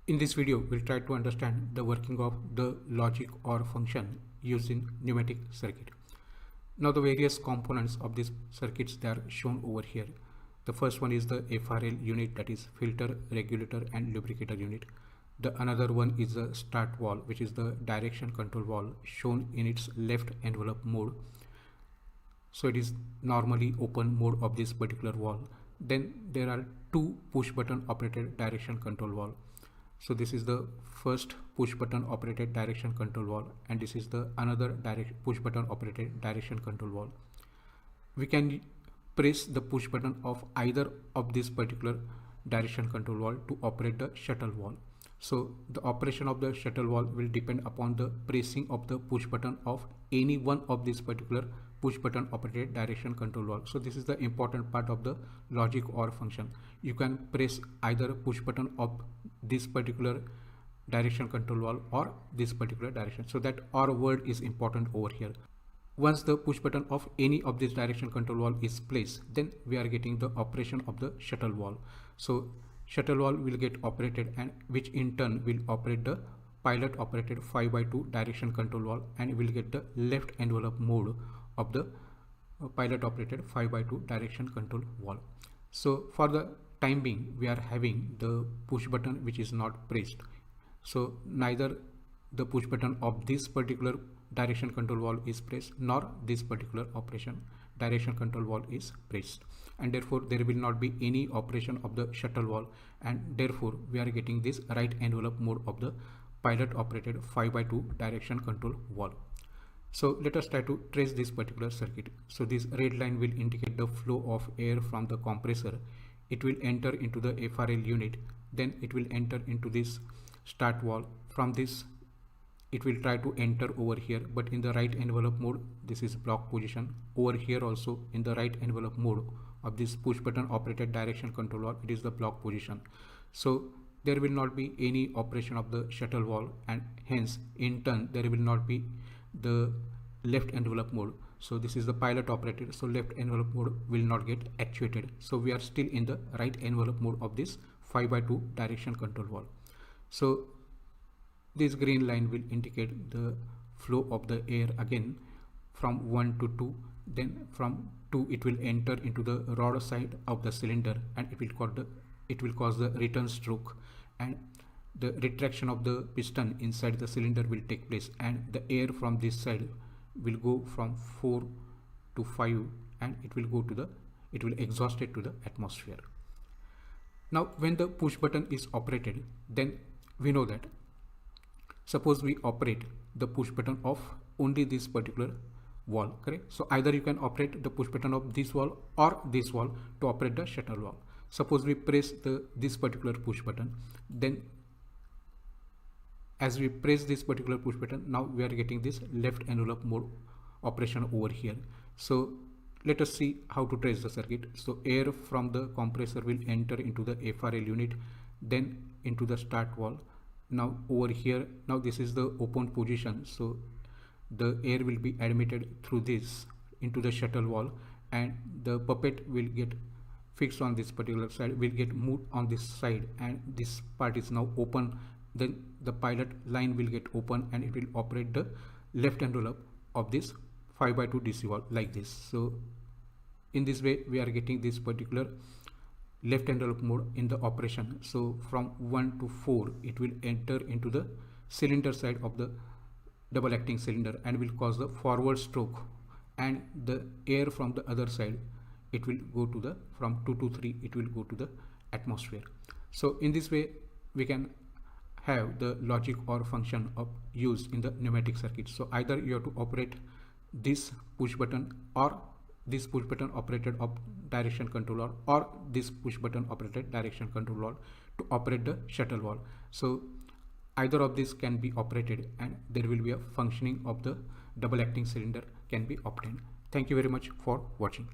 In this video, we'll try to understand the working of the logic or function used in pneumatic circuit. Now the various components of these circuits, they are shown over here. The first one is the FRL unit, that is filter, regulator and lubricator unit. The another one is the start valve, which is the direction control valve shown in its left envelope mode. So it is normally open mode of this particular valve. Then there are two push button operated direction control valve. So this is the first push button operated direction control valve, and this is the another push button operated direction control valve. We can press the push button of either of this particular direction control valve to operate the shuttle valve. So the operation of the shuttle valve will depend upon the pressing of the push button of any one of this particular push button operated direction control valve. So this is the important part of the logic or function. You can press either push button of this particular direction control valve or this particular direction. So that or word is important over here. Once the push button of any of this direction control valve is placed, then we are getting the operation of the shuttle valve. So shuttle valve will get operated, and which in turn will operate the pilot operated 5x2 direction control valve, and will get the left envelope mode of the pilot operated 5x2 direction control valve. So for the time being, we are having the push button which is not pressed. So neither the push button of this particular direction control valve is pressed, nor this particular operation direction control valve is pressed, and therefore there will not be any operation of the shuttle valve, and therefore we are getting this right envelope mode of the pilot operated 5x2 direction control valve. So let us try to trace this particular circuit. So this red line will indicate the flow of air from the compressor. It will enter into the FRL unit, then it will enter into this start valve. From this it will try to enter over here, but in the right envelope mode, this is block position. Over here also in the right envelope mode of this push button operated direction control valve, it is the block position. So there will not be any operation of the shuttle valve, and hence in turn there will not be the left envelope mode. So this is the pilot operated, so left envelope mode will not get actuated. So we are still in the right envelope mode of this 5x2 direction control valve. So this green line will indicate the flow of the air again from 1 to 2, then from 2 it will enter into the rod side of the cylinder, and it will cause the return stroke, and the retraction of the piston inside the cylinder will take place, and the air from this side will go from 4 to 5, and it will exhaust it to the atmosphere. Now when the push button is operated, then we know that suppose we operate the push button of only this particular valve, correct? So either you can operate the push button of this valve or this valve to operate the shuttle valve. Suppose we press this particular push button, then as we press this particular push button, now we are getting this left envelope mode operation over here. So let us see how to trace the circuit. So air from the compressor will enter into the FRL unit, then into the start valve. Now over here, now this is the open position, so the air will be admitted through this into the shuttle valve, and the puppet will get fixed on this particular side, will get moved on this side, and this part is now open. Then the pilot line will get open, and it will operate the left envelope of this 5x2 DC valve like this. So in this way we are getting this particular left envelope mode in the operation. So from 1 to 4 it will enter into the cylinder side of the double acting cylinder, and will cause the forward stroke, and the air from the other side, it will go to the from 2 to 3 it will go to the atmosphere. So in this way we can have the logic or function of used in the pneumatic circuit. So either you have to operate this push button, or this push button operated of direction controller, or this push button operated direction controller to operate the shuttle valve. So either of these can be operated, and there will be a functioning of the double acting cylinder can be obtained. Thank you very much for watching.